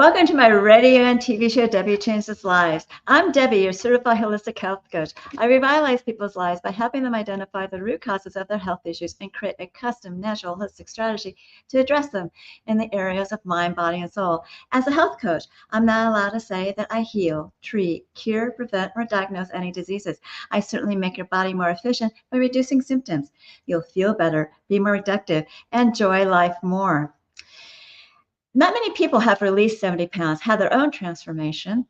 Welcome to my radio and TV show, Debi Changes Lives. I'm Debi, your certified holistic health coach. I revitalize people's lives by helping them identify the root causes of their health issues and create a custom, natural, holistic strategy to address them in the areas of mind, body, and soul. As a health coach, I'm not allowed to say that I heal, treat, cure, prevent, or diagnose any diseases. I certainly make your body more efficient by reducing symptoms. You'll feel better, be more productive, and enjoy life more. Not many people have released 70 pounds, had their own transformation,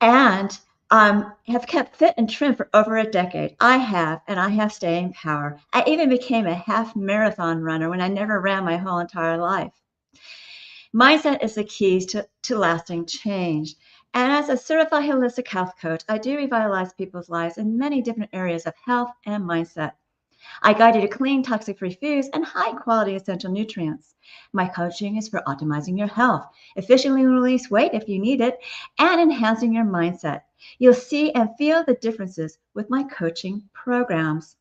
and have kept fit and trim for over a decade. I have, and I have staying power. I even became a half marathon runner when I never ran my whole entire life. Mindset is the key to lasting change. And as a certified holistic health coach, I do revitalize people's lives in many different areas of health and mindset. I guide you to clean, toxic-free foods and high-quality essential nutrients. My coaching is for optimizing your health, efficiently release weight if you need it, and enhancing your mindset. You'll see and feel the differences with my coaching programs.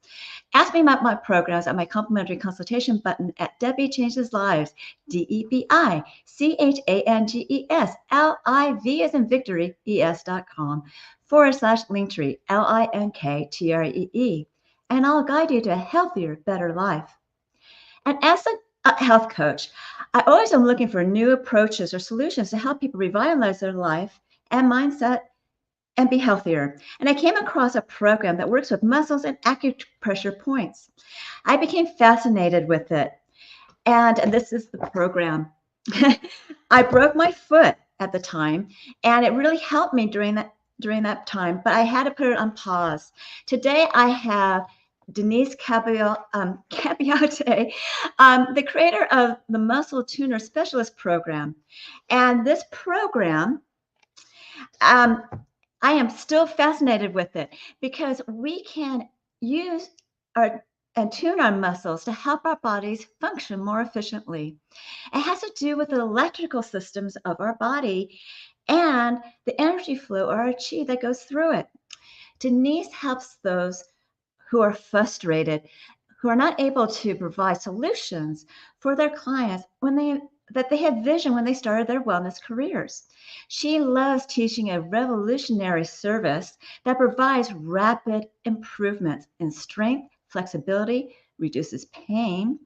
Ask me about my programs at my complimentary consultation button at Debi Changes Lives, DebiChangesLive as in victory, es.com/linktree, LINKTREE. And I'll guide you to a healthier, better life. And as a health coach, I always am looking for new approaches or solutions to help people revitalize their life and mindset and be healthier. And I came across a program that works with muscles and acupressure points. I became fascinated with it. And this is the program. I broke my foot at the time, and it really helped me during that time, but I had to put it on pause. Today, I have Denise Cambiotti, the creator of the Muscle Tuner Specialist Program. And this program, I am still fascinated with it because we can use and tune our muscles to help our bodies function more efficiently. It has to do with the electrical systems of our body and the energy flow or chi that goes through it. Denise helps those who are frustrated, who are not able to provide solutions for their clients that they had vision when they started their wellness careers. She loves teaching a revolutionary service that provides rapid improvements in strength, flexibility, reduces pain,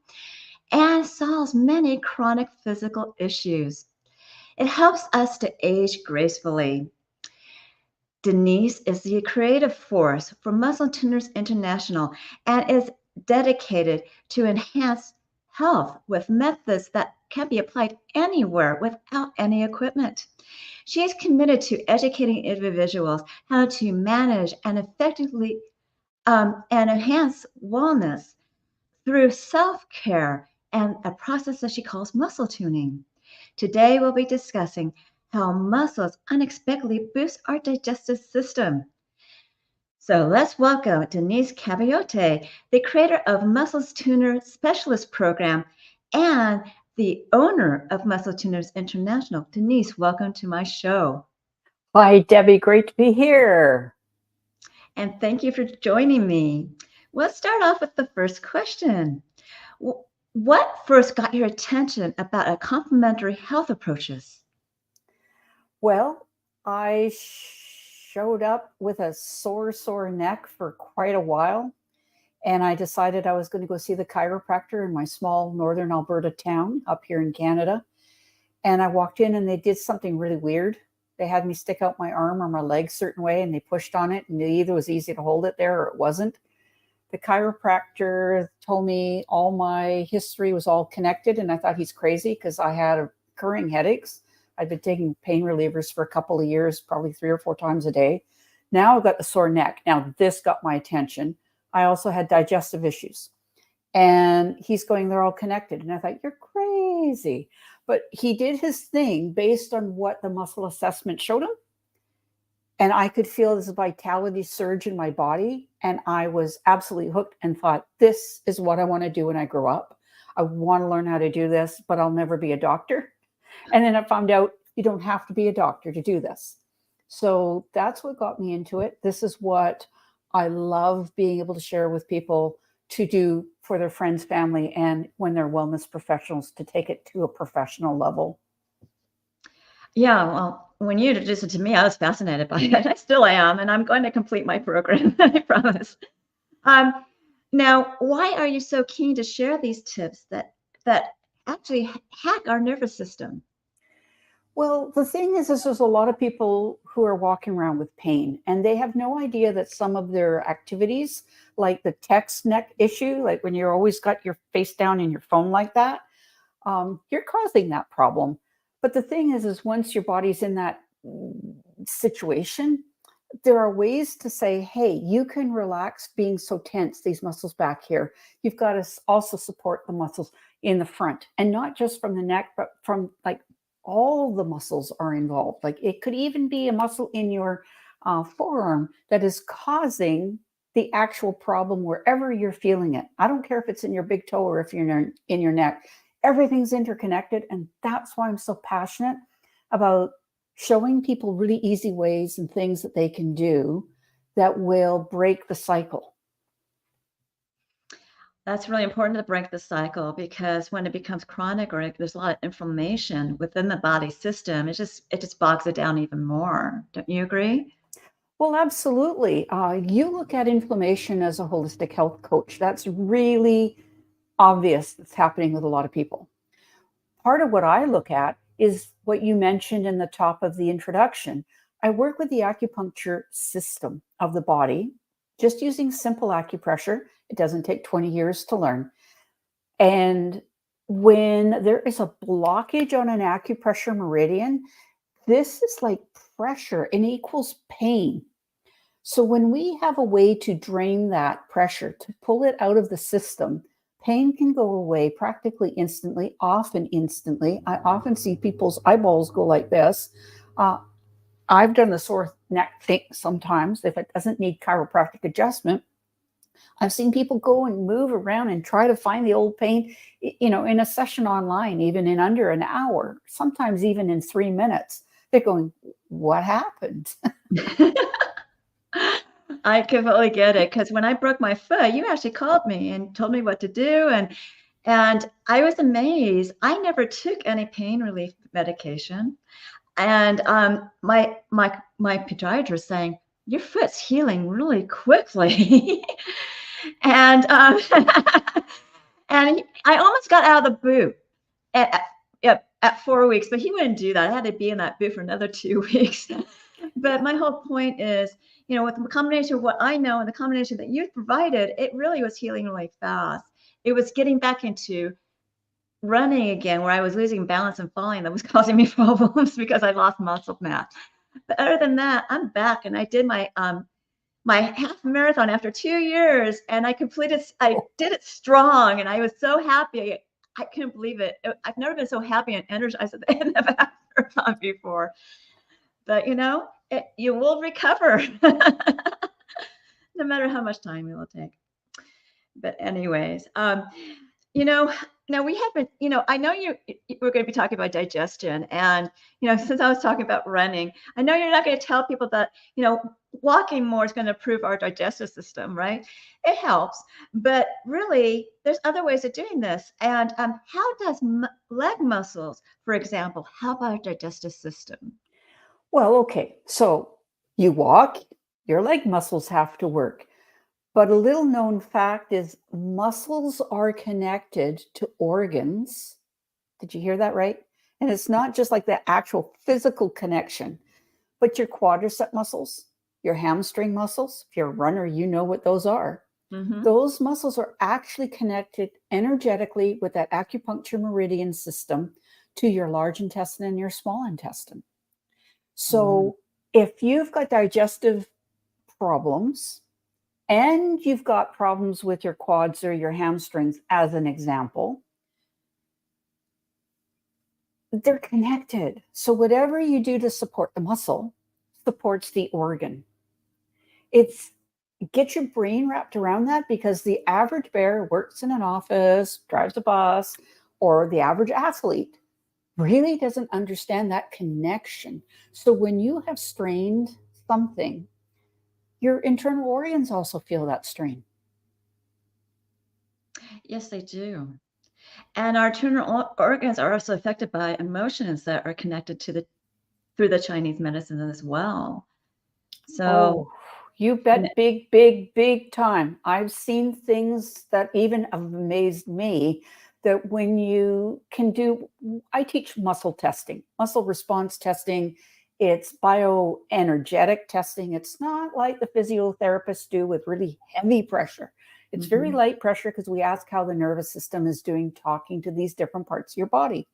and solves many chronic physical issues. It helps us to age gracefully. Denise is the creative force for Muscle Tuners International and is dedicated to enhance health with methods that can be applied anywhere without any equipment. She is committed to educating individuals how to manage and effectively and enhance wellness through self-care and a process that she calls muscle tuning. Today, we'll be discussing how muscles unexpectedly boost our digestive system. So let's welcome Denise Cambiotti, the creator of Muscle Tuner Specialist Program and the owner of Muscle Tuners International. Denise, welcome to my show. Hi, Debi. Great to be here. And thank you for joining me. Let's start off with the first question. What first got your attention about a complementary health approaches? Well, I showed up with a sore neck for quite a while, and I decided I was going to go see the chiropractor in my small northern Alberta town up here in Canada. And I walked in and they did something really weird. They had me stick out my arm or my leg a certain way, and they pushed on it, and it either was easy to hold it there or it wasn't. The chiropractor told me all my history was all connected, and I thought he's crazy because I had recurring headaches. I'd been taking pain relievers for a couple of years, probably 3 or 4 times a day. Now I've got the sore neck. Now this got my attention. I also had digestive issues. And he's going, they're all connected. And I thought, you're crazy. But he did his thing based on what the muscle assessment showed him. And I could feel this vitality surge in my body. And I was absolutely hooked and thought, this is what I want to do when I grow up. I want to learn how to do this, but I'll never be a doctor. And then I found out you don't have to be a doctor to do this. So that's what got me into it. This is what I love being able to share with people to do for their friends, family, and when they're wellness professionals, to take it to a professional level. Yeah, well, when you introduced it to me, I was fascinated by it. I still am, and I'm going to complete my program, I promise. Um, Now, why are you so keen to share these tips that actually hack our nervous system? Well, the thing is there's a lot of people who are walking around with pain and they have no idea that some of their activities, like the text neck issue, like when you're always got your face down in your phone like that, you're causing that problem. But the thing is once your body's in that situation, there are ways to say, hey, you can relax being so tense, these muscles back here. You've got to also support the muscles in the front and not just from the neck, but from like all the muscles are involved. Like it could even be a muscle in your forearm that is causing the actual problem wherever you're feeling it. I don't care if it's in your big toe or if you're in your neck. Everything's interconnected. And that's why I'm so passionate about showing people really easy ways and things that they can do that will break the cycle. That's really important to break the cycle because when it becomes chronic or there's a lot of inflammation within the body system, it just bogs it down even more. Don't you agree? Well, absolutely. You look at inflammation as a holistic health coach. That's really obvious that's happening with a lot of people. Part of what I look at is what you mentioned in the top of the introduction. I work with the acupuncture system of the body, just using simple acupressure. It doesn't take 20 years to learn. And when there is a blockage on an acupressure meridian, this is like pressure and equals pain. So when we have a way to drain that pressure, to pull it out of the system, pain can go away practically instantly, often instantly. I often see people's eyeballs go like this. Uh, I've done the sore neck thing sometimes if it doesn't need chiropractic adjustment. I've seen people go and move around and try to find the old pain, in a session online, even in under an hour, sometimes even in 3 minutes. They're going, what happened? I completely get it because when I broke my foot, you actually called me and told me what to do, and I was amazed. I never took any pain relief medication, and my podiatrist saying your foot's healing really quickly, and and I almost got out of the boot at 4 weeks, but he wouldn't do that. I had to be in that boot for another 2 weeks. But my whole point is, with the combination of what I know and the combination that you've provided, it really was healing really fast. It was getting back into running again where I was losing balance and falling that was causing me problems because I lost muscle mass. But other than that, I'm back and I did my half marathon after 2 years and I did it strong and I was so happy. I couldn't believe it. I've never been so happy and energized at the end of a marathon before. But you will recover no matter how much time it will take. But anyways, you know, now we haven't, I know we're going to be talking about digestion. And, since I was talking about running, I know you're not going to tell people that, walking more is going to improve our digestive system, right? It helps. But really, there's other ways of doing this. And how does leg muscles, for example, help our digestive system? Well, okay. So you walk, your leg muscles have to work. But a little known fact is muscles are connected to organs. Did you hear that right? And it's not just like the actual physical connection, but your quadricep muscles, your hamstring muscles. If you're a runner, you know what those are. Mm-hmm. Those muscles are actually connected energetically with that acupuncture meridian system to your large intestine and your small intestine. Mm. So if you've got digestive problems and you've got problems with your quads or your hamstrings, as an example, they're connected. So whatever you do to support the muscle supports the organ. It's get your brain wrapped around that because the average bear works in an office, drives a bus, or the average athlete really doesn't understand that connection. So when you have strained something, your internal organs also feel that strain. Yes, they do. And our internal organs are also affected by emotions that are connected to the through the Chinese medicine as well. So, oh, you bet, big, big, big time. I've seen things that even have amazed me, that when you can do, I teach muscle testing, muscle response testing. It's bioenergetic testing. It's not like the physiotherapists do with really heavy pressure. It's very light pressure because we ask how the nervous system is doing, talking to these different parts of your body.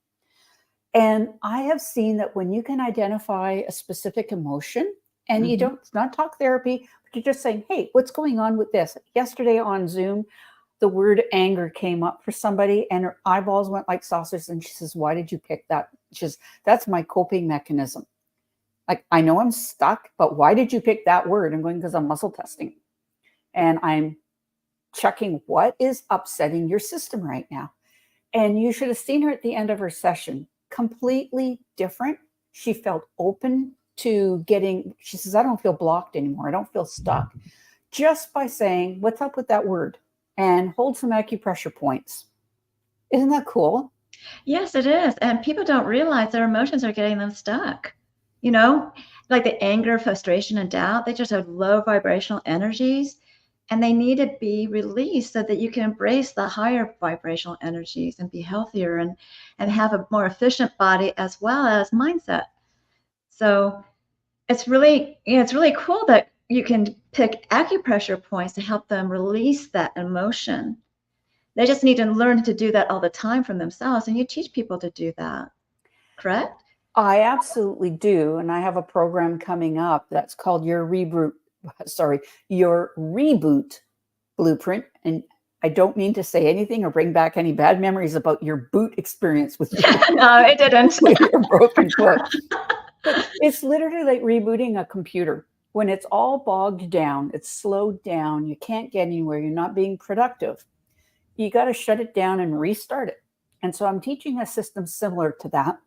And I have seen that when you can identify a specific emotion, and you don't, it's not talk therapy, but you're just saying, hey, what's going on with this? Yesterday on Zoom, the word anger came up for somebody and her eyeballs went like saucers. And she says, why did you pick that? She says, that's my coping mechanism. Like, I know I'm stuck, but why did you pick that word? I'm going, because I'm muscle testing. And I'm checking what is upsetting your system right now. And you should have seen her at the end of her session, completely different. She felt open to getting, she says, I don't feel blocked anymore. I don't feel stuck. Just by saying, what's up with that word? And hold some acupressure points. Isn't that cool? yes, it is. And people don't realize their emotions are getting them stuck. You know, like the anger, frustration, and doubt, they just have low vibrational energies and they need to be released so that you can embrace the higher vibrational energies and be healthier and have a more efficient body as well as mindset. So it's really, it's really cool that you can pick acupressure points to help them release that emotion. They just need to learn to do that all the time from themselves, and you teach people to do that, correct? I absolutely do. And I have a program coming up that's called your reboot blueprint. And I don't mean to say anything or bring back any bad memories about your boot experience with No, it didn't. with your broken foot. But it's literally like rebooting a computer. When it's all bogged down, it's slowed down, you can't get anywhere, you're not being productive. You got to shut it down and restart it. And so I'm teaching a system similar to that.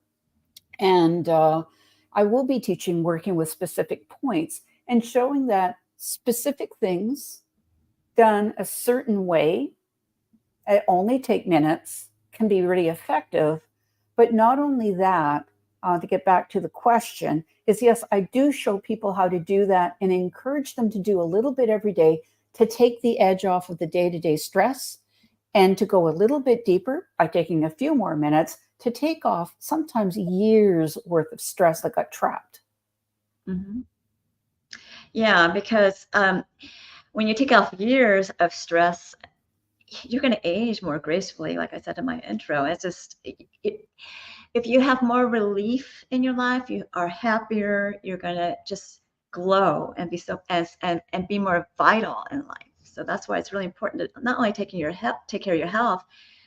And I will be teaching working with specific points and showing that specific things done a certain way, it only take minutes, can be really effective. But not only that, to get back to the question, is yes, I do show people how to do that and encourage them to do a little bit every day to take the edge off of the day-to-day stress and to go a little bit deeper by taking a few more minutes to take off sometimes years worth of stress that got trapped. Mm-hmm. Yeah, because when you take off years of stress, you're going to age more gracefully. Like I said in my intro, it's just, if you have more relief in your life, you are happier, you're going to just glow and be so, and be more vital in life. So that's why it's really important to not only take care of your health,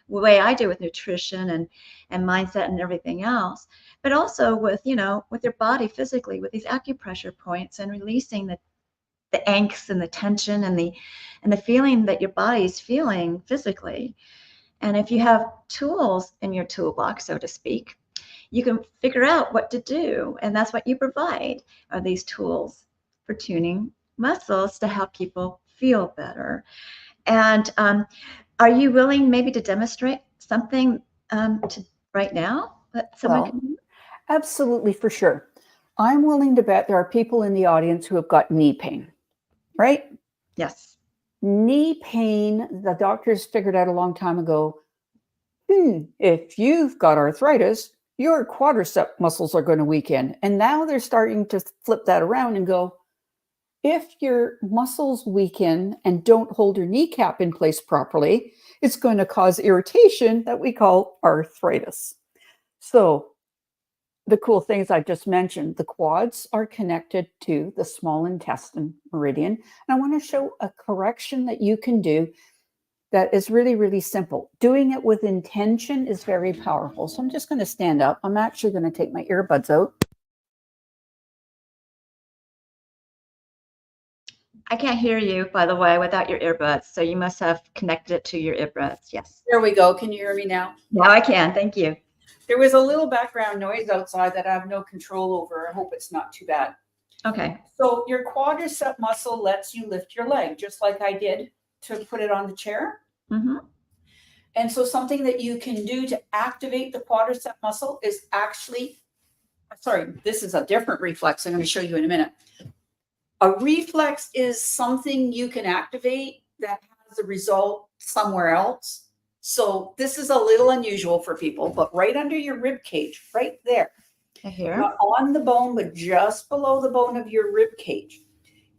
the way I do with nutrition and mindset and everything else, but also with, you know, with your body physically, with these acupressure points and releasing the angst and the tension and the feeling that your body is feeling physically. And if you have tools in your toolbox, so to speak, you can figure out what to do. And that's what you provide, are these tools for tuning muscles to help people feel better. And are you willing maybe to demonstrate something right now that someone can do? Absolutely, for sure. I'm willing to bet there are people in the audience who have got knee pain, right? Yes. Knee pain, the doctors figured out a long time ago, if you've got arthritis, your quadricep muscles are going to weaken. And now they're starting to flip that around and go, if your muscles weaken and don't hold your kneecap in place properly, it's going to cause irritation that we call arthritis. So the cool things I just mentioned, the quads are connected to the small intestine meridian. And I want to show a correction that you can do that is really, really simple. Doing it with intention is very powerful. So I'm just going to stand up. I'm actually going to take my earbuds out. I can't hear you, by the way, without your earbuds. So you must have connected it to your earbuds. Yes. There we go. Can you hear me now? Now I can. Thank you. There was a little background noise outside that I have no control over. I hope it's not too bad. Okay. So your quadricep muscle lets you lift your leg, just like I did to put it on the chair. Mm-hmm. And so something that you can do to activate the quadricep muscle is actually sorry, this is a different reflex. I'm going to show you in a minute. A reflex is something you can activate that has a result somewhere else. So this is a little unusual for people, but right under your rib cage, right there, Here. not on the bone, but just below the bone of your rib cage.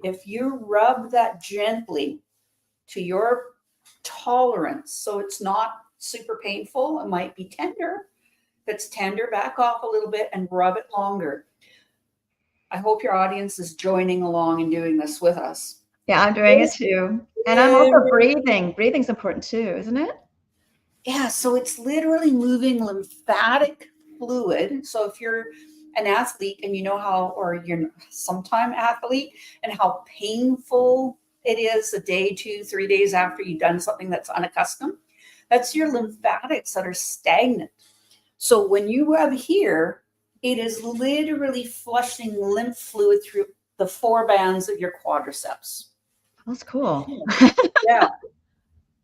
If you rub that gently to your tolerance, so it's not super painful, it might be tender. If it's tender, back off a little bit and rub it longer. I hope your audience is joining along and doing this with us. Yeah, I'm doing it too. And I'm also breathing. Breathing's important too, isn't it? Yeah, so it's literally moving lymphatic fluid. So if you're an athlete and you know how, or you're sometime athlete, and how painful it is a day, 2, 3 days after you've done something that's unaccustomed, that's your lymphatics that are stagnant. So when you rub here, it is literally flushing lymph fluid through the 4 bands of your quadriceps. That's cool. Yeah.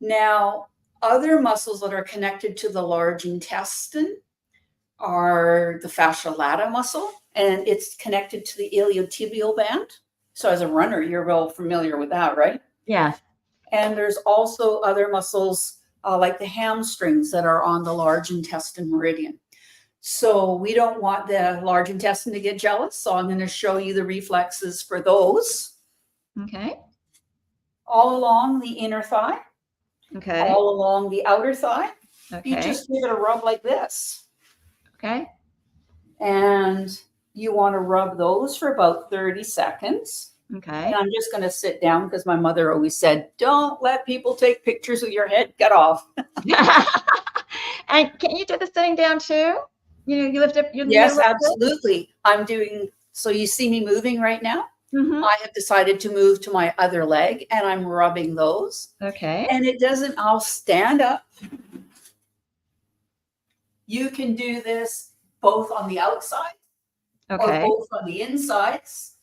Now, other muscles that are connected to the large intestine are the fascia lata muscle, and it's connected to the iliotibial band. So as a runner, you're well familiar with that, right? Yeah. And there's also other muscles like the hamstrings that are on the large intestine meridian. So we don't want the large intestine to get jealous. So I'm going to show you the reflexes for those. Okay. All along the inner thigh. Okay. All along the outer thigh. Okay. You just give it a rub like this. Okay. And you want to rub those for about 30 seconds. Okay. And I'm just going to sit down because my mother always said, don't let people take pictures of your head. Get off. And can you do the sitting down too? You lift up your Yes, absolutely. I'm doing, so you see me moving right now? Mm-hmm. I have decided to move to my other leg and I'm rubbing those. Okay. And it doesn't, I'll stand up. You can do this both on the outside or both on the insides.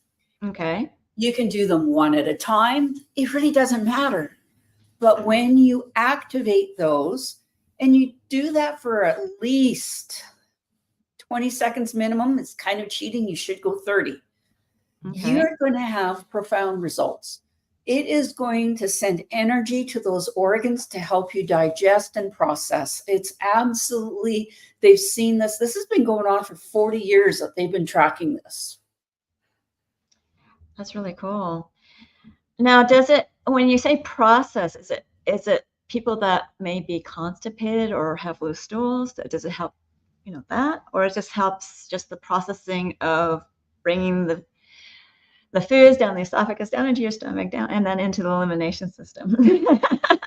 Okay. You can do them one at a time. It really doesn't matter. But when you activate those, and you do that for at least 20 seconds minimum, it's kind of cheating. You should go 30. Okay. You're going to have profound results. It is going to send energy to those organs to help you digest and process. It's absolutely, they've seen this. This has been going on for 40 years that they've been tracking this. That's really cool. Now, does it, when you say process, is it people that may be constipated or have loose stools? Does it help, that, or it just helps just the processing of bringing the foods down the esophagus, down into your stomach, down, and then into the elimination system?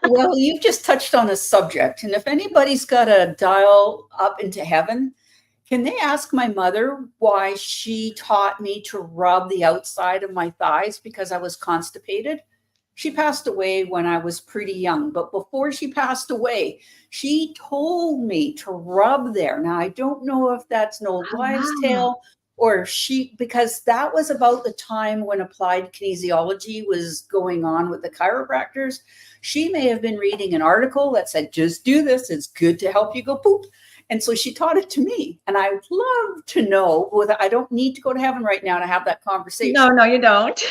Well, you've just touched on a subject, and if anybody's got a dial up into heaven, can they ask my mother why she taught me to rub the outside of my thighs because I was constipated? She passed away when I was pretty young, but before she passed away, she told me to rub there. Now, I don't know if that's an old wives' tale or because that was about the time when applied kinesiology was going on with the chiropractors. She may have been reading an article that said, just do this. It's good to help you go poop. And so she taught it to me. And I would love to know, I don't need to go to heaven right now to have that conversation. No, you don't.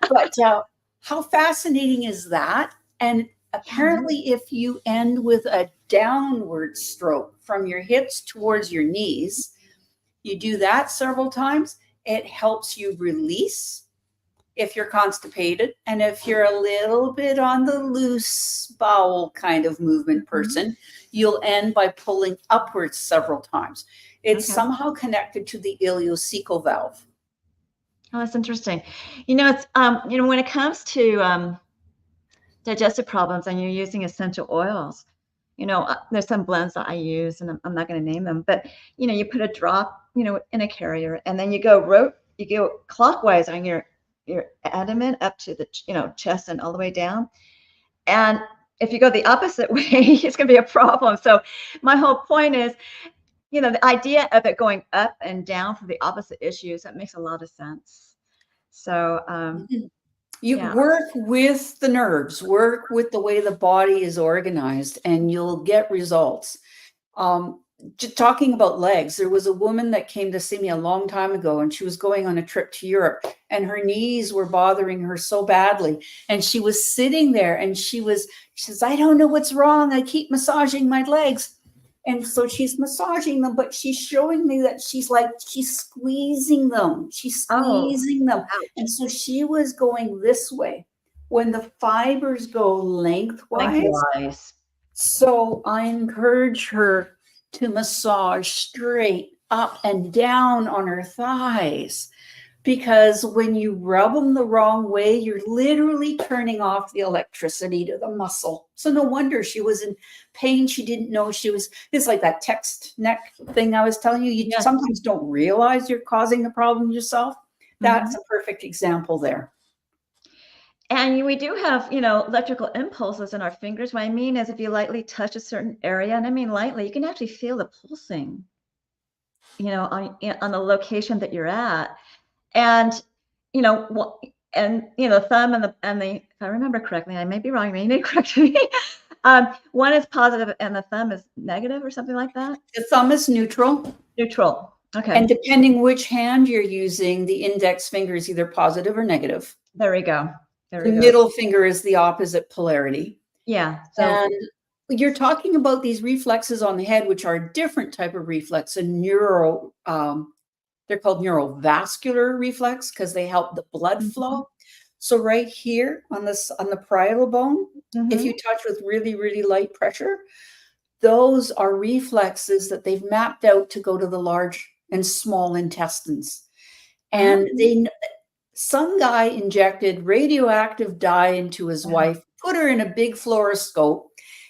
But how fascinating is that? And apparently if you end with a downward stroke from your hips towards your knees, you do that several times, it helps you release if you're constipated. And if you're a little bit on the loose bowel kind of movement person, you'll end by pulling upwards several times. It's somehow connected to the ileocecal valve. Oh, that's interesting. It's, when it comes to digestive problems and you're using essential oils, there's some blends that I use, and I'm not going to name them, but, you put a drop, in a carrier, and then you go clockwise on your abdomen up to the, chest and all the way down. And if you go the opposite way, it's going to be a problem. So my whole point is, the idea of it going up and down for the opposite issues, that makes a lot of sense. So work with the nerves, work with the way the body is organized, and you'll get results. talking about legs, there was a woman that came to see me a long time ago, and she was going on a trip to Europe, and her knees were bothering her so badly. And she was sitting there, and she says, I don't know what's wrong. I keep massaging my legs. And so she's massaging them, but she's showing me that she's squeezing them. She's squeezing them. Ouch. And so she was going this way when the fibers go lengthwise. So I encourage her to massage straight up and down on her thighs, because when you rub them the wrong way, you're literally turning off the electricity to the muscle. So no wonder she was in pain. She didn't know it's like that text neck thing I was telling you. You sometimes don't realize you're causing the problem yourself. That's a perfect example there. And we do have, electrical impulses in our fingers. What I mean is if you lightly touch a certain area, and I mean lightly, you can actually feel the pulsing, on the location that you're at. And, the thumb and the, if I remember correctly, I may be wrong, you may correct me. One is positive and the thumb is negative or something like that? The thumb is neutral. Neutral. Okay. And depending which hand you're using, the index finger is either positive or negative. There we go. The middle finger is the opposite polarity. Yeah. So, and you're talking about these reflexes on the head, which are a different type of reflex, they're called neurovascular reflex because they help the blood flow. So right here on the parietal bone, if you touch with really, really light pressure, those are reflexes that they've mapped out to go to the large and small intestines. And some guy injected radioactive dye into his wife, put her in a big fluoroscope,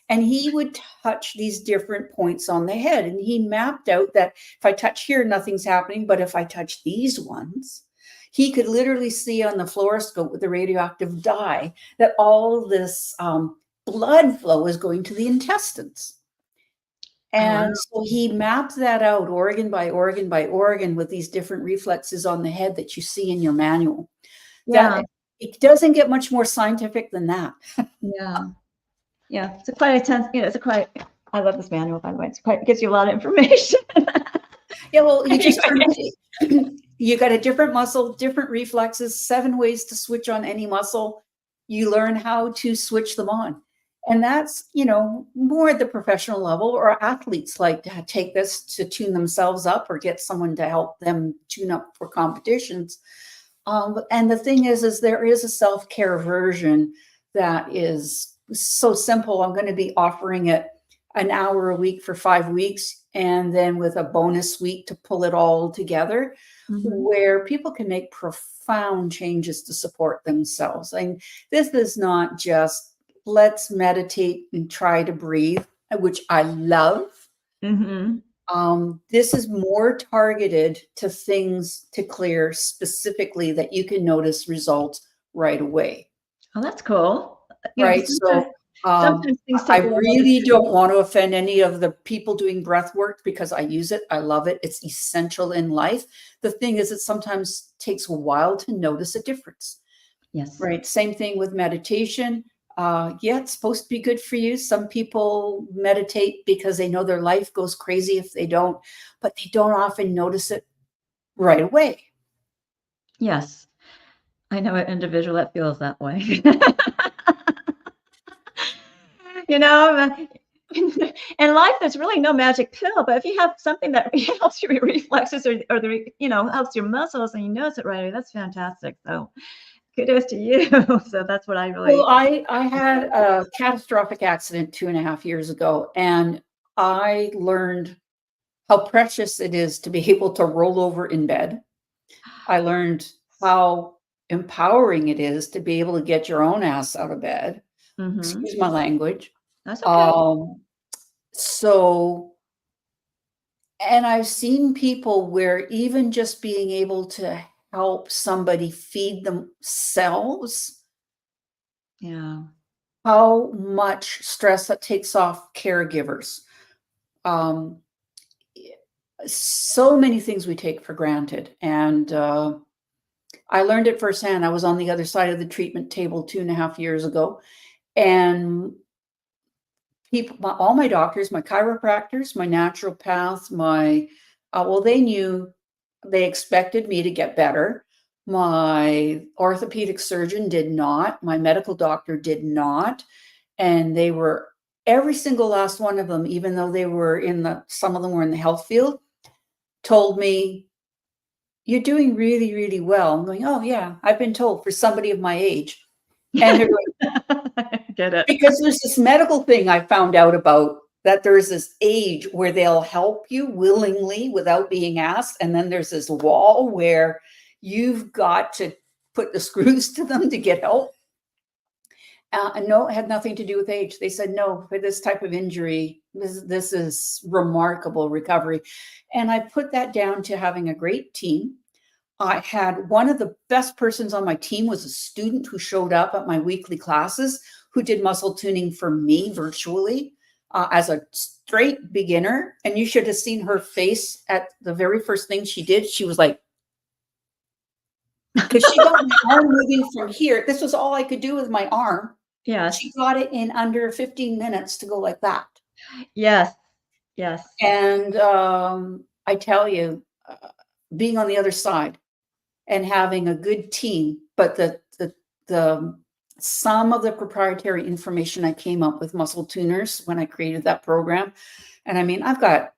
and he would touch these different points on the head. And he mapped out that if I touch here, nothing's happening. But if I touch these ones, he could literally see on the fluoroscope with the radioactive dye that all this blood flow is going to the intestines. And so he mapped that out organ by organ by organ with these different reflexes on the head that you see in your manual. It doesn't get much more scientific than that. Yeah. It's quite intense. I love this manual, by the way. It gives you a lot of information. Well, you got a different muscle, different reflexes, 7 ways to switch on any muscle. You learn how to switch them on. And that's, more at the professional level, or athletes like to take this to tune themselves up or get someone to help them tune up for competitions. And the thing is there is a self-care version that is so simple. I'm going to be offering it an hour a week for 5 weeks, and then with a bonus week to pull it all together, where people can make profound changes to support themselves. And this is not just let's meditate and try to breathe, which I love. This is more targeted to things to clear specifically that you can notice results right away. Oh, that's cool. Right. So I really don't want to offend any of the people doing breath work because I use it. I love it. It's essential in life. The thing is, it sometimes takes a while to notice a difference. Yes. Right. Same thing with meditation. It's supposed to be good for you. Some people meditate because they know their life goes crazy if they don't, but they don't often notice it right away. Yes. I know an individual that feels that way. In life, there's really no magic pill, but if you have something that helps your reflexes or helps your muscles and you notice it right away, that's fantastic. So kudos to you. So that's what I really. Well, I had a catastrophic accident 2.5 years ago, and I learned how precious it is to be able to roll over in bed. I learned how empowering it is to be able to get your own ass out of bed. Excuse my language. That's okay. And I've seen people where even just being able to help somebody feed themselves, how much stress that takes off caregivers. So many things we take for granted. And I learned it firsthand. I was on the other side of the treatment table 2.5 years ago. And people, all my doctors, my chiropractors, my naturopaths, they knew, they expected me to get better. My orthopedic surgeon did not. My medical doctor did not. And they were, every single last one of them, even though they were some of them were in the health field, told me, you're doing really, really well. I'm going, oh yeah, I've been told, for somebody of my age. And they're going, Get it. because there's this medical thing I found out about, that there's this age where they'll help you willingly without being asked. And then there's this wall where you've got to put the screws to them to get help. And no, it had nothing to do with age. They said, no, for this type of injury, this is remarkable recovery. And I put that down to having a great team. I had one of the best persons on my team was a student who showed up at my weekly classes, who did muscle tuning for me virtually as a straight beginner. And you should have seen her face at the very first thing she did. She was like, because she got my arm moving from here. This was all I could do with my arm. Yes. She got it in under 15 minutes to go like that. Yes. Yes. And I tell you, being on the other side and having a good team, but the some of the proprietary information I came up with muscle tuners when I created that program. And I mean, I've got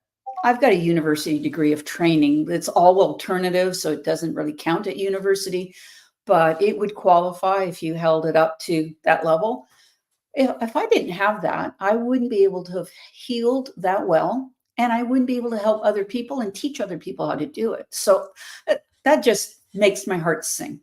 a university degree of training. It's all alternative, so it doesn't really count at university, but it would qualify if you held it up to that level. If I didn't have that, I wouldn't be able to have healed that well, and I wouldn't be able to help other people and teach other people how to do it. So that just makes my heart sing.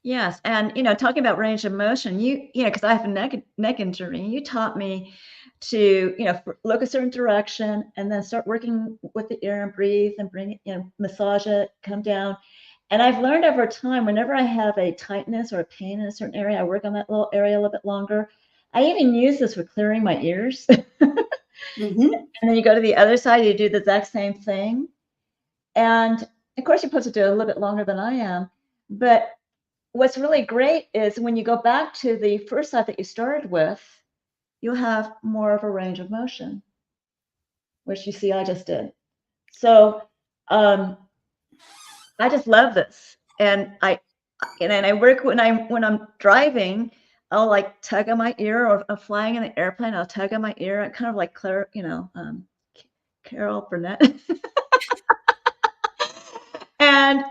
Yes. And, talking about range of motion, because I have a neck injury, you taught me to, look a certain direction and then start working with the air and breathe and bring it, massage it, come down. And I've learned over time, whenever I have a tightness or a pain in a certain area, I work on that little area a little bit longer. I even use this for clearing my ears. Mm-hmm. And then you go to the other side, you do the exact same thing. And of course, you're supposed to do it a little bit longer than I am. But what's really great is when you go back to the first side that you started with, you'll have more of a range of motion, which you see I just did. So I just love this. And I work when I'm driving, I'll like tug on my ear, or I'm flying in an airplane, I'll tug on my ear, kind of like Carol Burnett.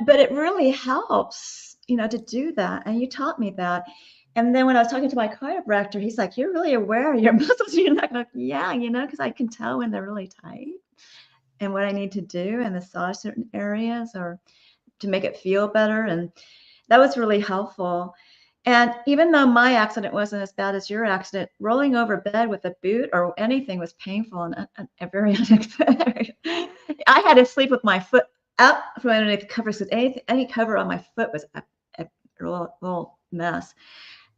But it really helps, to do that. And you taught me that. And then when I was talking to my chiropractor, he's like, you're really aware of your muscles. You're not like, yeah, because I can tell when they're really tight and what I need to do and massage certain areas or to make it feel better. And that was really helpful. And even though my accident wasn't as bad as your accident, rolling over bed with a boot or anything was painful and very unexpected. I had to sleep with my foot out from underneath the covers, because any cover on my foot was a little mess.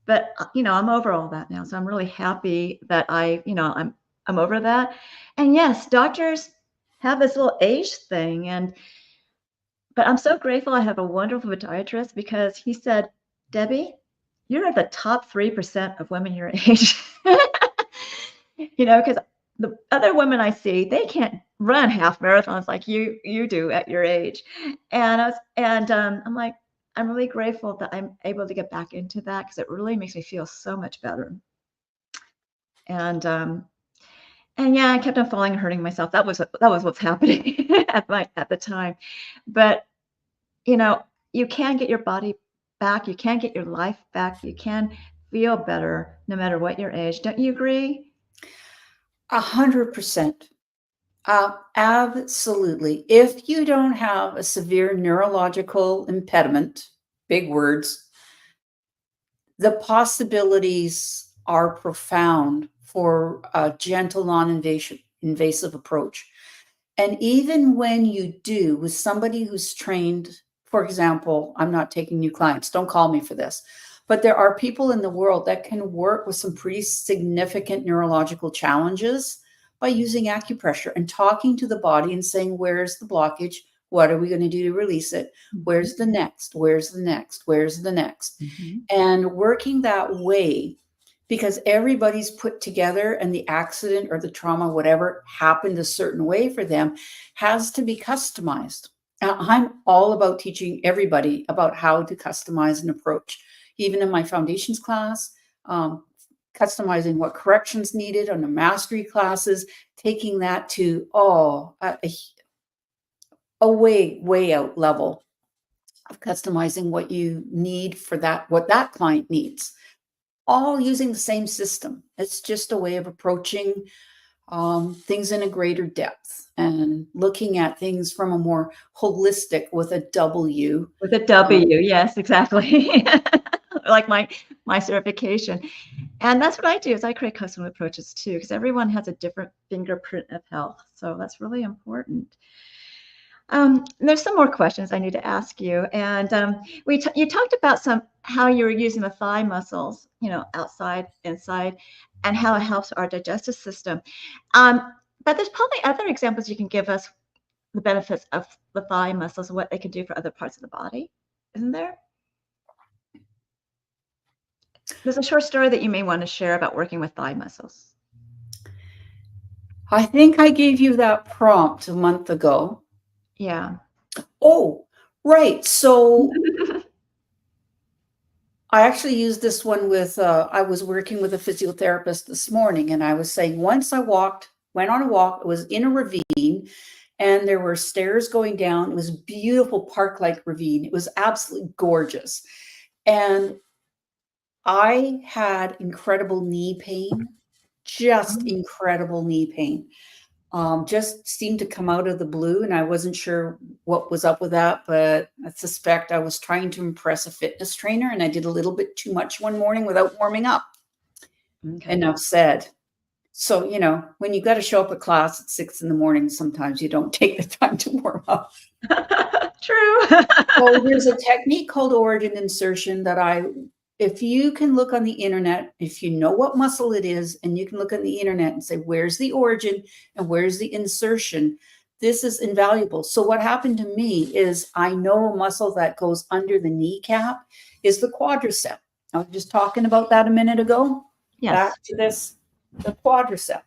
But I'm over all that now, so I'm really happy that I'm over that. And yes, doctors have this little age thing, but I'm so grateful I have a wonderful podiatrist, because he said, Debbie, you're at the top 3% of women your age. Because the other women I see, they can't run half marathons like you do at your age. And I'm like, I'm really grateful that I'm able to get back into that, because it really makes me feel so much better. And yeah, I kept on falling and hurting myself. That was what's happening at the time. But you can get your body back. You can get your life back. You can feel better no matter what your age. Don't you agree? 100%. Absolutely. If you don't have a severe neurological impediment, big words, the possibilities are profound for a gentle, non-invasive approach. And even when you do, with somebody who's trained, for example, I'm not taking new clients, don't call me for this, but there are people in the world that can work with some pretty significant neurological challenges by using acupressure and talking to the body and saying, where's the blockage? What are we going to do to release it? Where's the next? Where's the next? Where's the next? Mm-hmm. And working that way, because everybody's put together and the accident or the trauma, whatever happened a certain way for them, has to be customized. Now, I'm all about teaching everybody about how to customize an approach, even in my foundations class, customizing what corrections needed on the mastery classes, taking that to a way out level of customizing what you need for that, what that client needs, all using the same system. It's just a way of approaching things in a greater depth and looking at things from a more holistic with a W. With a W, yes, exactly. Like my certification. And that's what I do is I create custom approaches too, because everyone has a different fingerprint of health. So that's really important. There's some more questions I need to ask you. And you talked about how you were using the thigh muscles, outside, inside, and how it helps our digestive system. But there's probably other examples you can give us the benefits of the thigh muscles and what they can do for other parts of the body, isn't there? There's a short story that you may want to share about working with thigh muscles. I think I gave you that prompt a month ago. Yeah. Oh, right. So I actually used this one with, I was working with a physiotherapist this morning, and I was saying, once I went on a walk, it was in a ravine, and there were stairs going down. It was a beautiful park-like ravine. It was absolutely gorgeous. And I had incredible knee pain, just incredible knee pain. Just seemed to come out of the blue, and I wasn't sure what was up with that, but I suspect I was trying to impress a fitness trainer, and I did a little bit too much one morning without warming up. Okay. Enough said. So, when you got to show up at class at 6 a.m, sometimes you don't take the time to warm up. True. So there's a technique called origin insertion that if you can look on the internet, if you know what muscle it is, and you can look on the internet and say, where's the origin and where's the insertion, this is invaluable. So what happened to me is I know a muscle that goes under the kneecap is the quadricep. I was just talking about that a minute ago. Yes. Back to this, the quadricep.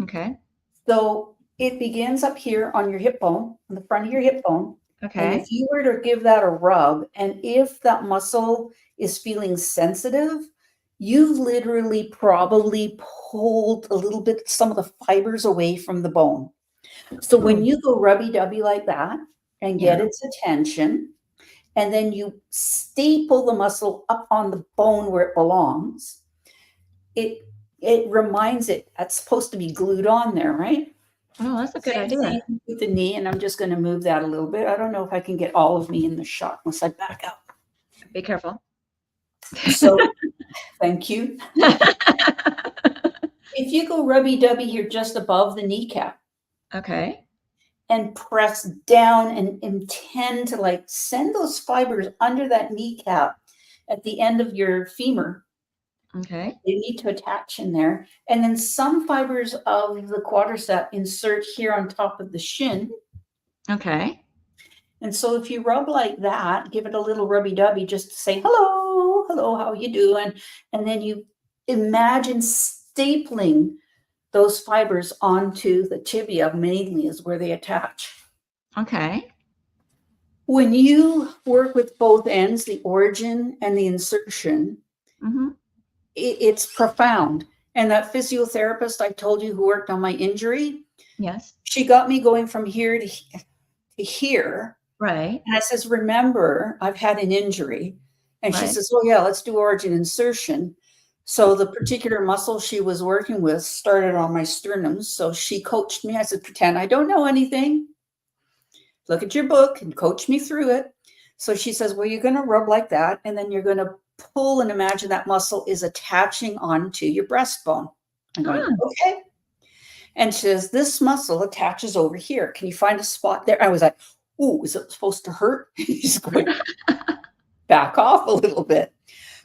Okay. So it begins up here on your hip bone, on the front of your hip bone. Okay. And if you were to give that a rub, and if that muscle is feeling sensitive, you've literally probably pulled a little bit, some of the fibers away from the bone. So when you go rubby-dubby like that and get its attention, and then you staple the muscle up on the bone where it belongs, it reminds it that's supposed to be glued on there, right? Oh, that's a good idea. Same thing with the knee, and I'm just going to move that a little bit. I don't know if I can get all of me in the shot unless I back up. Be careful. So, thank you. If you go rubby-dubby here just above the kneecap. Okay. And press down and intend to send those fibers under that kneecap at the end of your femur. Okay. They need to attach in there. And then some fibers of the quadricep insert here on top of the shin. Okay. And so if you rub like that, give it a little rubby-dubby just to say, hello, how you doing? And then you imagine stapling those fibers onto the tibia, mainly is where they attach. Okay. When you work with both ends, the origin and the insertion, it's profound. And that physiotherapist I told you who worked on my injury, yes, she got me going from here to here. Right. And I says, remember, I've had an injury. And she says, oh yeah, let's do origin insertion. So the particular muscle she was working with started on my sternum. So she coached me. I said, pretend I don't know anything. Look at your book and coach me through it. So she says, well, you're going to rub like that. And then you're going to pull and imagine that muscle is attaching onto your breastbone. I'm going, okay. And she says, this muscle attaches over here. Can you find a spot there? I was like, ooh, is it supposed to hurt? He's going, back off a little bit.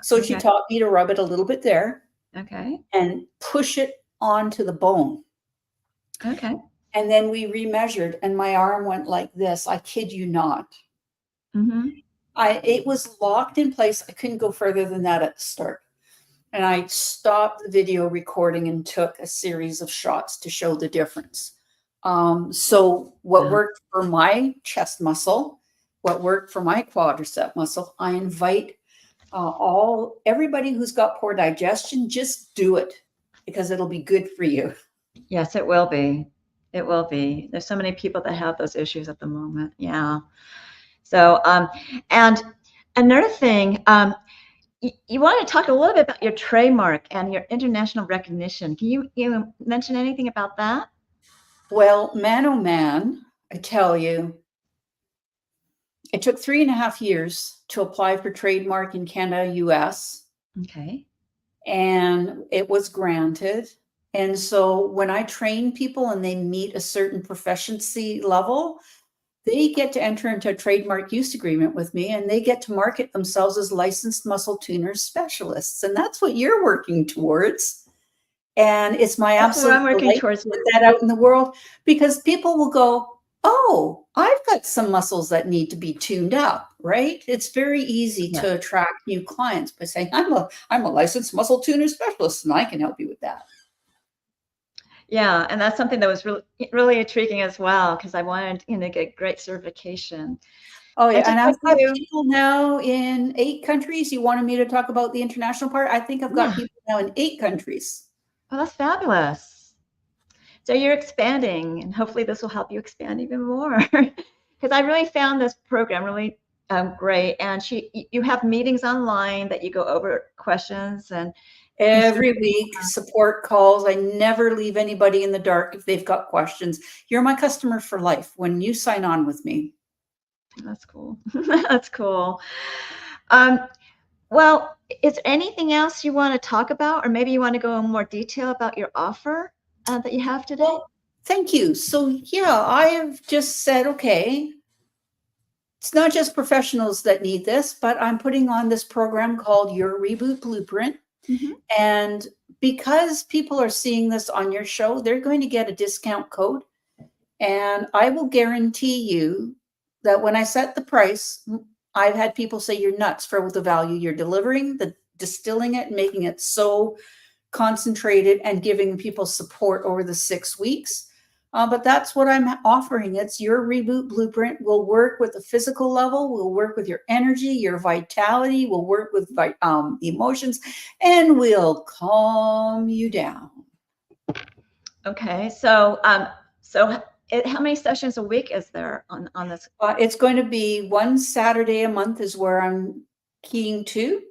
So she taught me to rub it a little bit there. Okay. And push it onto the bone. Okay. And then we remeasured, and my arm went like this. I kid you not. It was locked in place. I couldn't go further than that at the start. And I stopped the video recording and took a series of shots to show the difference. So what worked for my chest muscle, what worked for my quadricep muscle, I invite everybody who's got poor digestion, just do it because it'll be good for you. Yes, it will be. It will be. There's so many people that have those issues at the moment. Yeah. So, and another thing, you want to talk a little bit about your trademark and your international recognition. Can you mention anything about that? Well, man, oh man, I tell you, it took 3.5 years to apply for trademark in Canada, US. Okay. And it was granted. And so when I train people and they meet a certain proficiency level, they get to enter into a trademark use agreement with me and they get to market themselves as licensed muscle tuners specialists. And that's what you're working towards. And it's my absolute I'm working delight towards to put that out in the world because people will go, oh, I've got some muscles that need to be tuned up, right? It's very easy to attract new clients by saying, I'm a licensed muscle tuner specialist and I can help you with that. Yeah, and that's something that was really intriguing as well because I wanted to get great certification. Oh yeah, and I've got people now in 8 countries. You wanted me to talk about the international part? I think I've got people now in 8 countries. Oh, that's fabulous. So you're expanding, and hopefully this will help you expand even more. Because I really found this program really great. And you have meetings online that you go over questions and every week support calls. I never leave anybody in the dark if they've got questions. You're my customer for life when you sign on with me. That's cool. That's cool. Well, is there anything else you want to talk about, or maybe you want to go in more detail about your offer that you have today? Well, thank you. So yeah, I have just said, okay, it's not just professionals that need this, but I'm putting on this program called Your Reboot Blueprint. Mm-hmm. And because people are seeing this on your show, they're going to get a discount code. And I will guarantee you that when I set the price, I've had people say you're nuts for the value you're delivering, the distilling it, making it so concentrated and giving people support over the 6 weeks. But that's what I'm offering. It's Your Reboot Blueprint. We'll work with the physical level. We'll work with your energy, your vitality. We'll work with emotions, and we'll calm you down. Okay. So, how many sessions a week is there on this? It's going to be 1 Saturday a month is where I'm keying to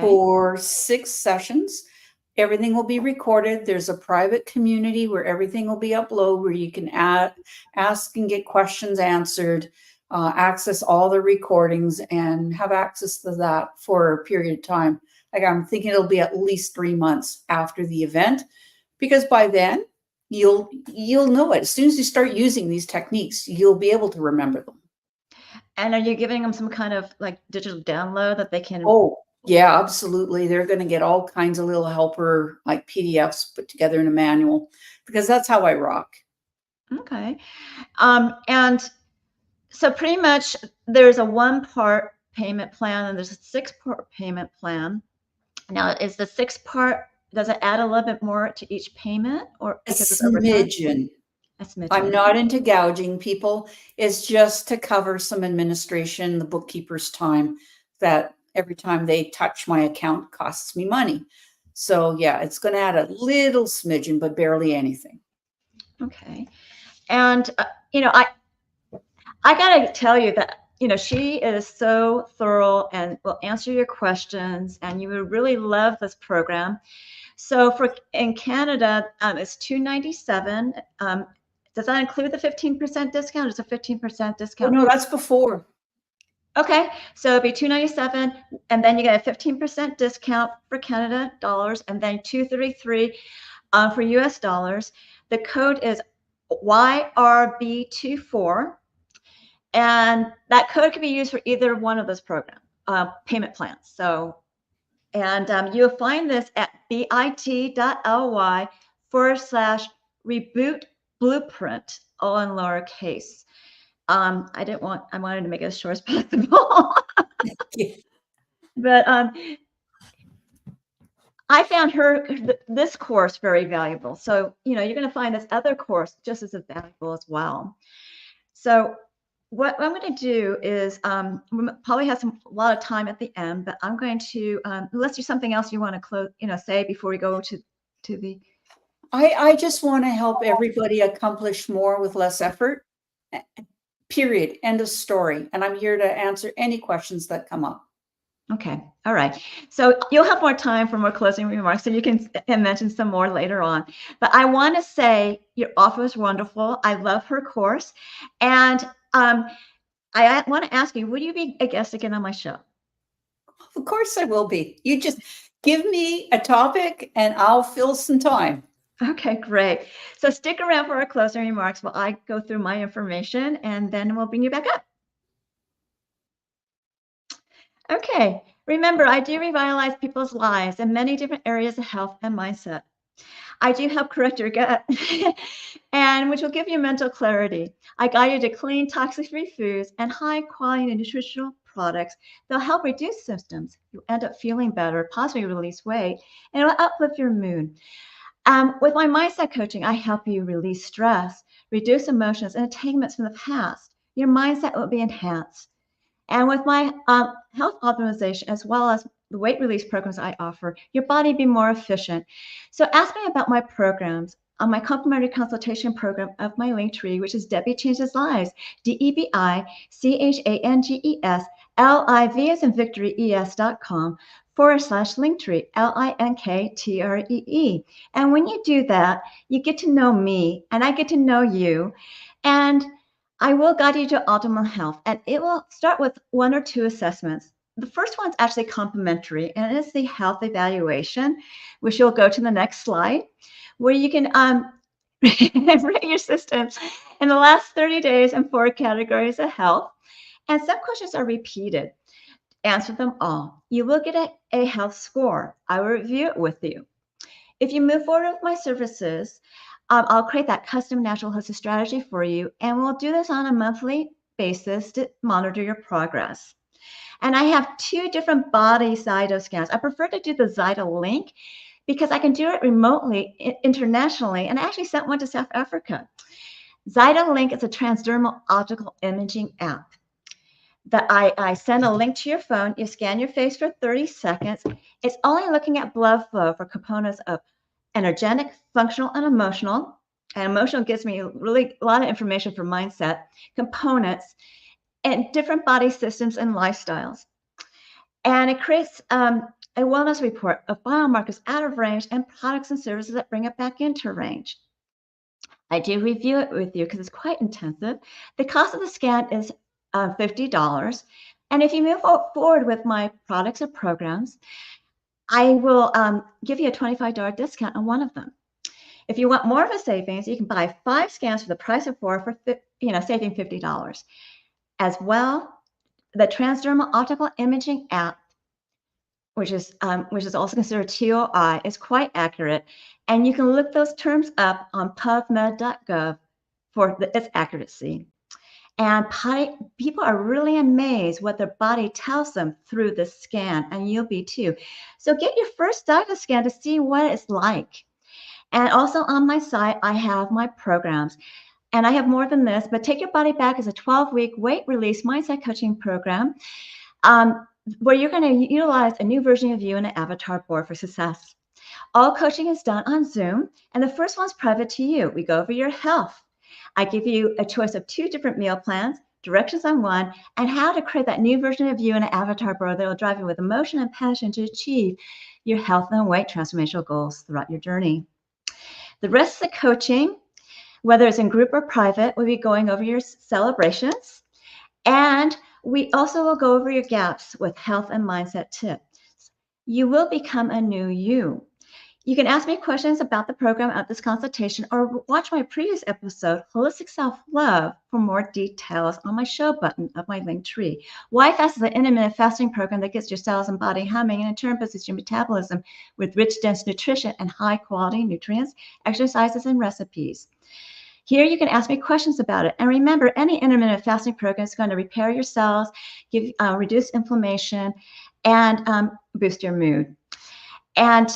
for 6 sessions. Everything will be recorded. There's a private community where everything will be uploaded, where you can ask and get questions answered, access all the recordings and have access to that for a period of time. Like I'm thinking it'll be at least 3 months after the event, because by then you'll know it. As soon as you start using these techniques, you'll be able to remember them. And are you giving them some kind of like digital download that they can? Oh, yeah, absolutely. They're going to get all kinds of little helper like PDFs put together in a manual, because that's how I rock. Okay. And so pretty much there's a 1-part payment plan and there's a 6-part payment plan. Now, is the 6-part, does it add a little bit more to each payment, or because it's smidgen? A smidgen. I'm not into gouging people. It's just to cover some administration, the bookkeeper's time, that every time they touch my account costs me money. So yeah, it's going to add a little smidgen, but barely anything. Okay. And, I got to tell you that, she is so thorough and will answer your questions, and you would really love this program. So in Canada, it's $297. Does that include the 15% discount? It's a 15% discount. Oh, no, that's before. Okay, so it'd be $297, and then you get a 15% discount for Canada dollars, and then $233 for US dollars. The code is YRB24, and that code can be used for either one of those program payment plans. So, and you'll find this at bit.ly/reboot blueprint, all in lowercase. I wanted to make it as short as possible. But I found this course very valuable. So, you're going to find this other course just as valuable as well. So what I'm going to do is we probably have a lot of time at the end, but I'm going to, unless there's something else you want to close, say before we go to the. I just want to help everybody accomplish more with less effort. Period. End of story. And I'm here to answer any questions that come up. Okay. All right. So you'll have more time for more closing remarks, so you can mention some more later on. But I want to say your offer is wonderful. I love her course. And I want to ask you, will you be a guest again on my show? Of course I will be. You just give me a topic and I'll fill some time. Okay, great. So stick around for our closing remarks while I go through my information, and then we'll bring you back up. Okay, remember, I do revitalize people's lives in many different areas of health and mindset. I do help correct your gut, and which will give you mental clarity. I guide you to clean, toxic-free foods and high-quality nutritional products. They'll help reduce symptoms. You'll end up feeling better, possibly release weight, and it'll uplift your mood. With my mindset coaching, I help you release stress, reduce emotions and entanglements from the past. Your mindset will be enhanced. And with my health optimization, as well as the weight release programs I offer, your body be more efficient. So ask me about my programs on my complementary consultation program of my Linktree, which is Debi Changes Lives, DebiChangesLives, as in Victory, ES.com/Linktree, Linktree. And when you do that, you get to know me and I get to know you. And I will guide you to optimal health, and it will start with 1 or 2 assessments. The first one's actually complementary, and it's the health evaluation, which you'll go to the next slide, where you can rate your system in the last 30 days in 4 categories of health. And some questions are repeated. Answer them all. You will get a health score. I will review it with you. If you move forward with my services, I'll create that custom natural holistic strategy for you, and we'll do this on a monthly basis to monitor your progress. And I have 2 different body Zyto scans. I prefer to do the Zyto Link because I can do it remotely, internationally, and I actually sent one to South Africa. Zyto Link is a transdermal optical imaging app that I send a link to your phone. You scan your face for 30 seconds. It's only looking at blood flow for components of energetic, functional, and emotional. And emotional gives me really a lot of information for mindset, components, and different body systems and lifestyles. And it creates a wellness report of biomarkers out of range and products and services that bring it back into range. I do review it with you because it's quite intensive. The cost of the scan is $50. And if you move forward with my products or programs, I will give you a $25 discount on one of them. If you want more of a savings, you can buy 5 scans for the price of 4 for saving $50. As well, the transdermal optical imaging app, which is also considered TOI, is quite accurate, and you can look those terms up on PubMed.gov for its accuracy. And people are really amazed what their body tells them through the scan, and you'll be too. So get your first Zyto scan to see what it's like. And also on my site, I have my programs. And I have more than this, but Take Your Body Back is a 12-week weight release mindset coaching program where you're going to utilize a new version of you and an avatar board for success. All coaching is done on Zoom, and the first one's private to you. We go over your health. I give you a choice of 2 different meal plans, directions on one, and how to create that new version of you and an avatar board that will drive you with emotion and passion to achieve your health and weight transformational goals throughout your journey. The rest of the coaching, whether it's in group or private, we'll be going over your celebrations, and we also will go over your gaps with health and mindset tips. You will become a new you. You can ask me questions about the program at this consultation or watch my previous episode, Holistic Self-Love, for more details on my show button of my Linktree. Why Fast is an intermittent fasting program that gets your cells and body humming and in turn boosts your metabolism with rich, dense nutrition and high-quality nutrients, exercises, and recipes. Here you can ask me questions about it. And remember, any intermittent fasting program is going to repair your cells, reduce inflammation, and boost your mood. And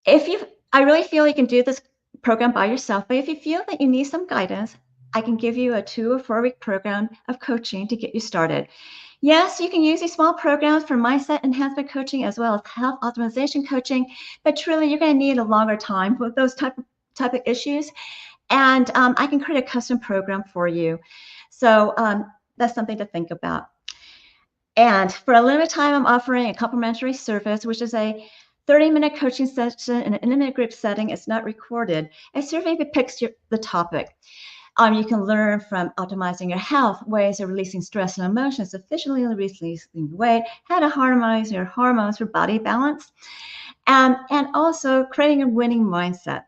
I really feel you can do this program by yourself, but if you feel that you need some guidance, I can give you a 2 or 4 week program of coaching to get you started. Yes, you can use these small programs for mindset enhancement coaching as well as health optimization coaching, but truly you're going to need a longer time with those type of issues. And I can create a custom program for you. So that's something to think about. And for a limited time, I'm offering a complimentary service, which is a 30-minute coaching session in an intimate group setting. It's not recorded. A survey depicts the topic. You can learn from optimizing your health, ways of releasing stress and emotions, efficiently releasing weight, how to harmonize your hormones for body balance, and also creating a winning mindset.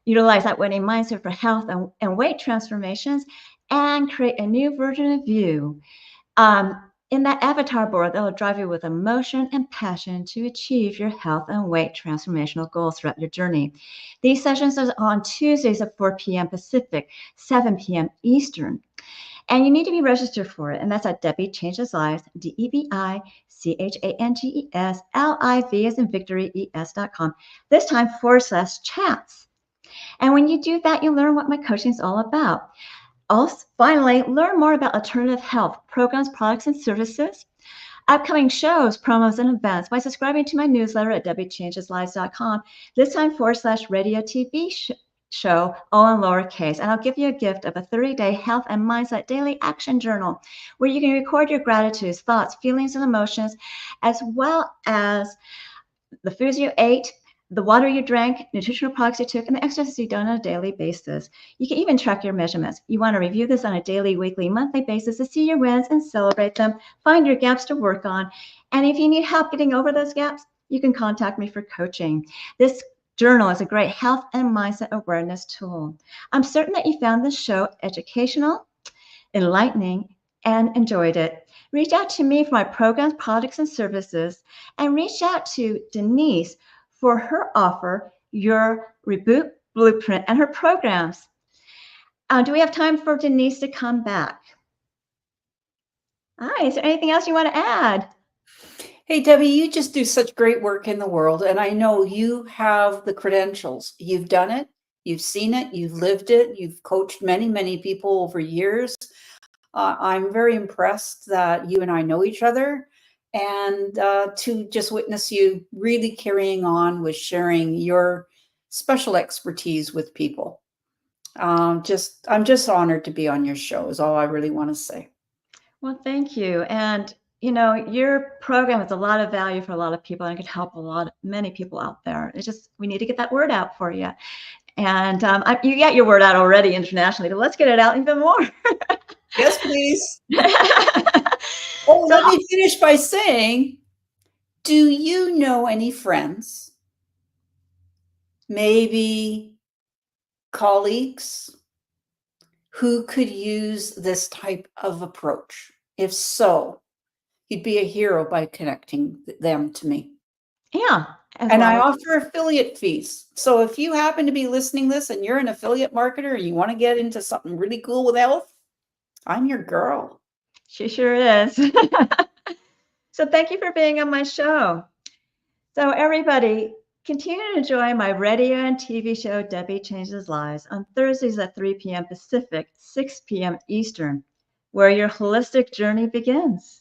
Utilize that winning mindset for health and weight transformations, and create a new version of you. In that avatar board, that will drive you with emotion and passion to achieve your health and weight transformational goals throughout your journey. These sessions are on Tuesdays at 4 p.m. Pacific, 7 p.m. Eastern. And you need to be registered for it. And that's at Debi Changes Lives, DebiChangesLives, as in victory, es.com. This time /chats. And when you do that, you learn what my coaching is all about. Also, finally, learn more about alternative health programs, products, and services, upcoming shows, promos, and events by subscribing to my newsletter at DebiChangesLives.com. This time /radio TV show, all in lowercase. And I'll give you a gift of a 30-day health and mindset daily action journal where you can record your gratitudes, thoughts, feelings, and emotions, as well as the foods you ate, the water you drank, nutritional products you took, and the exercises you done on a daily basis. You can even track your measurements. You want to review this on a daily, weekly, monthly basis to see your wins and celebrate them, find your gaps to work on. And if you need help getting over those gaps, you can contact me for coaching. This journal is a great health and mindset awareness tool. I'm certain that you found this show educational, enlightening, and enjoyed it. Reach out to me for my programs, products, and services, and reach out to Denise for her offer, your Reboot Blueprint, and her programs. Do we have time for Denise to come back? All right, is there anything else you want to add? Hey, Debbie, you just do such great work in the world. And I know you have the credentials. You've done it. You've seen it. You've lived it. You've coached many, many people over years. I'm very impressed that you and I know each other, and to just witness you really carrying on with sharing your special expertise with people. I'm just honored to be on your show is all I really want to say. Well, thank you. And your program has a lot of value for a lot of people and it could help many people out there. It's just, we need to get that word out for you. And you got your word out already internationally, but let's get it out even more. Yes, please. Oh, let me finish by saying, do you know any friends, maybe colleagues, who could use this type of approach? If so, you'd be a hero by connecting them to me. Yeah. And I offer affiliate fees. So if you happen to be listening to this and you're an affiliate marketer and you want to get into something really cool with health, I'm your girl. She sure is. So thank you for being on my show. So everybody, continue to enjoy my radio and TV show, Debi Changes Lives, on Thursdays at 3 p.m. Pacific, 6 p.m. Eastern, where your holistic journey begins.